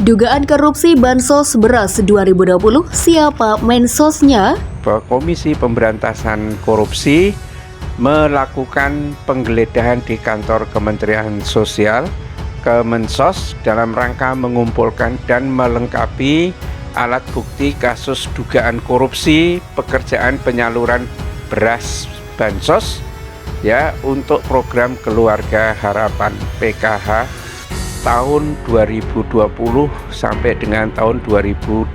Dugaan korupsi Bansos Beras 2020, siapa mensosnya? Komisi Pemberantasan Korupsi melakukan penggeledahan di kantor Kementerian Sosial, Kemensos, dalam rangka mengumpulkan dan melengkapi alat bukti kasus dugaan korupsi pekerjaan penyaluran beras Bansos ya untuk program Keluarga Harapan PKH tahun 2020 sampai dengan tahun 2021.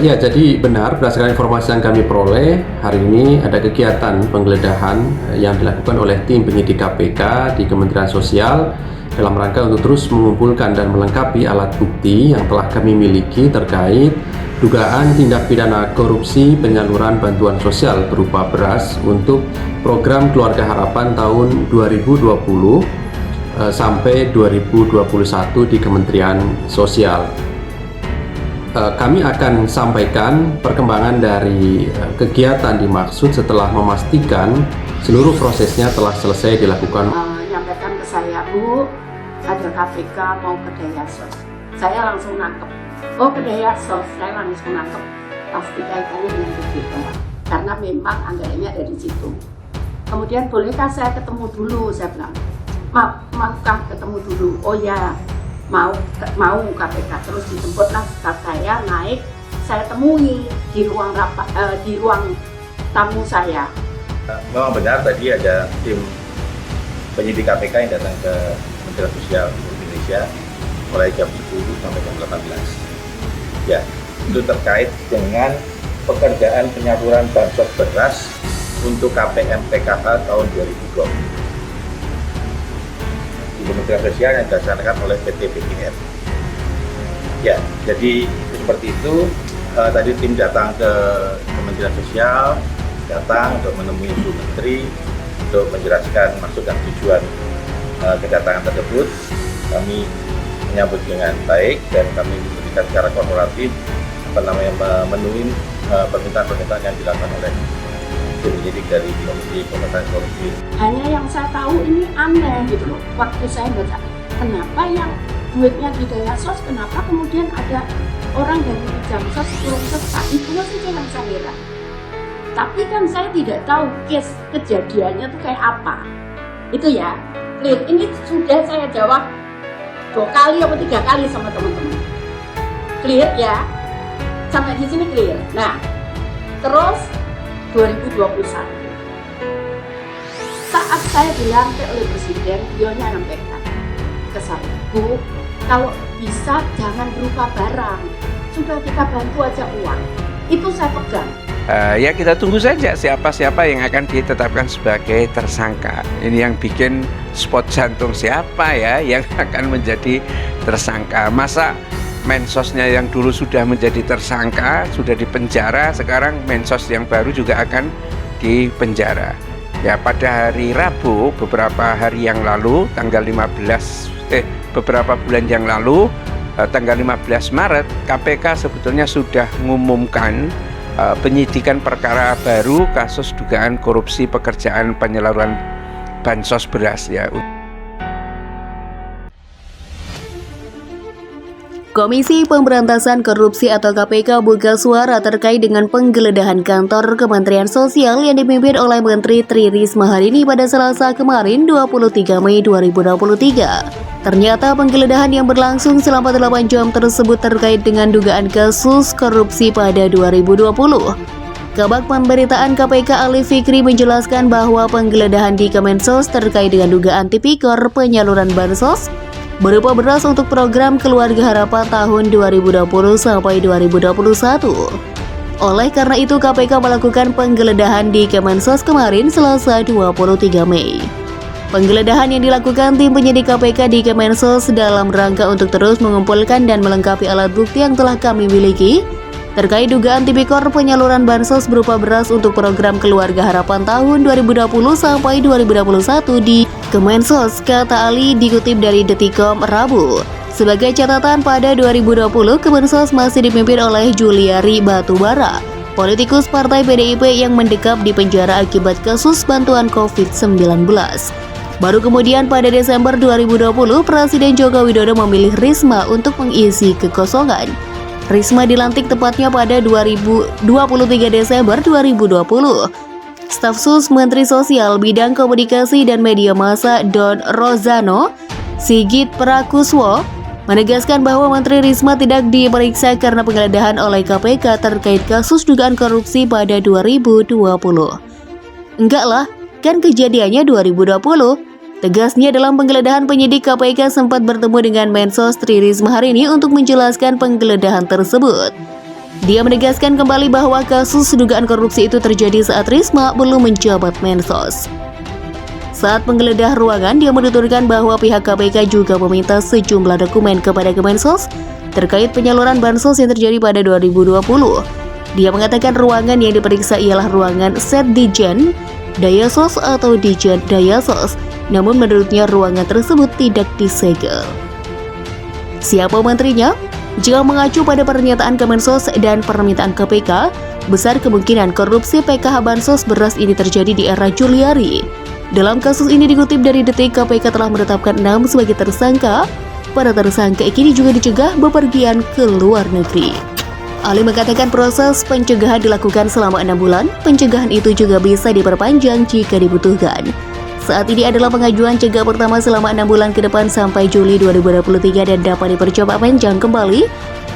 Ya, jadi benar berdasarkan informasi yang kami peroleh, hari ini ada kegiatan penggeledahan yang dilakukan oleh tim penyidik KPK di Kementerian Sosial dalam rangka untuk terus mengumpulkan dan melengkapi alat bukti yang telah kami miliki terkait dugaan tindak pidana korupsi penyaluran bantuan sosial berupa beras untuk program Keluarga Harapan tahun 2020 sampai 2021 di Kementerian Sosial. Kami akan sampaikan perkembangan dari kegiatan dimaksud setelah memastikan seluruh prosesnya telah selesai dilakukan. Nyampaikan ke saya, Bu, ada KPK mau ke Dayasos. Saya langsung nangkep. Oh, ke Dayasos, saya langsung nangkep. Pasti kaitannya dengan BPK, karena memang anggarannya ada di situ. Kemudian, bolehkah saya ketemu dulu? Saya bilang, maafkah ketemu dulu? Oh ya, mau KPK. Terus dijemputlah saya naik, saya temui di ruang rapat, di ruang tamu saya. Memang benar tadi ada tim penyidik KPK yang datang ke Kementerian Sosial Indonesia mulai jam 10 sampai jam 18. Ya, itu terkait dengan pekerjaan penyaluran bansos beras untuk KPM PKH tahun 2020 di Kementerian Sosial yang dilaksanakan oleh PT PGR. Ya, jadi seperti itu. Tadi tim datang ke Kementerian Sosial, datang untuk menemui Ibu Menteri untuk menjelaskan maksud dan tujuan kedatangan tersebut. Kami menyambut dengan baik dan kami memberikan secara kooperatif memenuhi permintaan-permintaan yang dilakukan oleh tim penyidik dari Komisi Pemberantasan Korupsi. Hanya yang saya tahu ini aneh gitu loh. Waktu saya baca, kenapa yang duitnya di Dayasos, kenapa kemudian ada orang dari Jamsos turun serta, itu saja yang saya heran. Tapi kan saya tidak tahu case kejadiannya tuh kayak apa. Itu ya, clear. Ini sudah saya jawab 2 kali atau 3 kali sama teman-teman. Clear ya, sampai di sini clear. Nah, terus 2021 saat saya dilantik oleh Presiden, beliau nyampaikan ke saya, Bu, kalau bisa jangan berupa barang, sudah kita bantu aja uang. Itu saya pegang. Ya kita tunggu saja siapa yang akan ditetapkan sebagai tersangka. Ini yang bikin spot jantung siapa ya yang akan menjadi tersangka. Masa mensosnya yang dulu sudah menjadi tersangka, sudah dipenjara, sekarang mensos yang baru juga akan dipenjara. Ya, pada hari Rabu beberapa hari yang lalu, beberapa bulan yang lalu, tanggal 15 Maret, KPK sebetulnya sudah mengumumkan penyidikan perkara baru kasus dugaan korupsi pekerjaan penyaluran bansos beras ya. Komisi Pemberantasan Korupsi atau KPK buka suara terkait dengan penggeledahan kantor Kementerian Sosial yang dipimpin oleh Menteri Tri Risma hari ini pada Selasa kemarin 23 Mei 2023. Ternyata penggeledahan yang berlangsung selama 8 jam tersebut terkait dengan dugaan kasus korupsi pada 2020. Kabag Pemberitaan KPK Ali Fikri menjelaskan bahwa penggeledahan di Kemensos terkait dengan dugaan tipikor penyaluran bansos berupa beras untuk program Keluarga Harapan tahun 2020 sampai 2021. Oleh karena itu, KPK melakukan penggeledahan di Kemensos kemarin Selasa 23 Mei. Penggeledahan yang dilakukan tim penyidik KPK di Kemensos dalam rangka untuk terus mengumpulkan dan melengkapi alat bukti yang telah kami miliki terkait dugaan tipikor penyaluran bansos berupa beras untuk program Keluarga Harapan tahun 2020 sampai 2021 di Kemensos, kata Ali dikutip dari Detikom Rabu. Sebagai catatan, pada 2020 Kemensos masih dipimpin oleh Juliari Batubara, politikus Partai PDIP yang mendekam di penjara akibat kasus bantuan COVID-19. Baru kemudian pada Desember 2020, Presiden Joko Widodo memilih Risma untuk mengisi kekosongan. Risma dilantik tepatnya pada 23 Desember 2020. Staf Sus Menteri Sosial Bidang Komunikasi dan Media Massa Don Rozano Sigit Prakuswo menegaskan bahwa Menteri Risma tidak diperiksa karena penggeledahan oleh KPK terkait kasus dugaan korupsi pada 2020. Enggak lah, kan kejadiannya 2020. Tegasnya, dalam penggeledahan penyidik KPK sempat bertemu dengan Mensos Tri Risma hari ini untuk menjelaskan penggeledahan tersebut. Dia menegaskan kembali bahwa kasus dugaan korupsi itu terjadi saat Risma belum menjabat Mensos. Saat penggeledah ruangan, dia menuturkan bahwa pihak KPK juga meminta sejumlah dokumen kepada Kemensos terkait penyaluran bansos yang terjadi pada 2020. Dia mengatakan ruangan yang diperiksa ialah ruangan Setdijen Dayasos atau Dijen Dayasos, namun menurutnya ruangan tersebut tidak disegel. Siapa menterinya? Jika mengacu pada pernyataan Kemensos dan permintaan KPK, besar kemungkinan korupsi PKH Bansos beras ini terjadi di era Juliari. Dalam kasus ini dikutip dari Detik, KPK telah menetapkan 6 sebagai tersangka. Para tersangka ini juga dicegah bepergian ke luar negeri. Ali mengatakan proses pencegahan dilakukan selama 6 bulan. Pencegahan itu juga bisa diperpanjang jika dibutuhkan. Saat ini adalah pengajuan cegah pertama selama 6 bulan ke depan sampai Juli 2023 dan dapat dipercoba panjang kembali.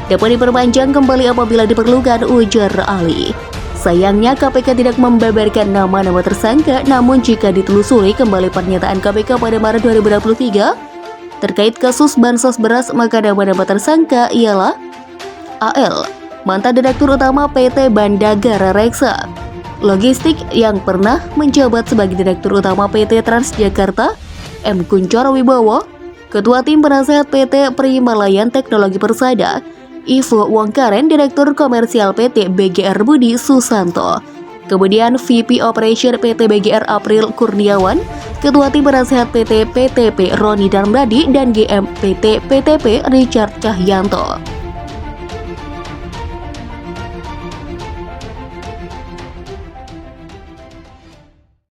Dapat diperpanjang kembali apabila diperlukan, ujar Ali. Sayangnya KPK tidak membeberkan nama-nama tersangka, namun jika ditelusuri kembali pernyataan KPK pada Maret 2023 terkait kasus bansos beras, maka nama-nama tersangka ialah AL, mantan Direktur Utama PT Bandagara Reksa Logistik yang pernah menjabat sebagai Direktur Utama PT Transjakarta, M. Kuncoro Wibowo, Ketua Tim Penasehat PT Primalayan Teknologi Persada, Ivo Wongkaren, Direktur Komersial PT BGR Budi Susanto, kemudian VP Operation PT BGR April Kurniawan, Ketua Tim Penasehat PT PTP Roni Darmadi, dan GM PT PTP Richard Cahyanto.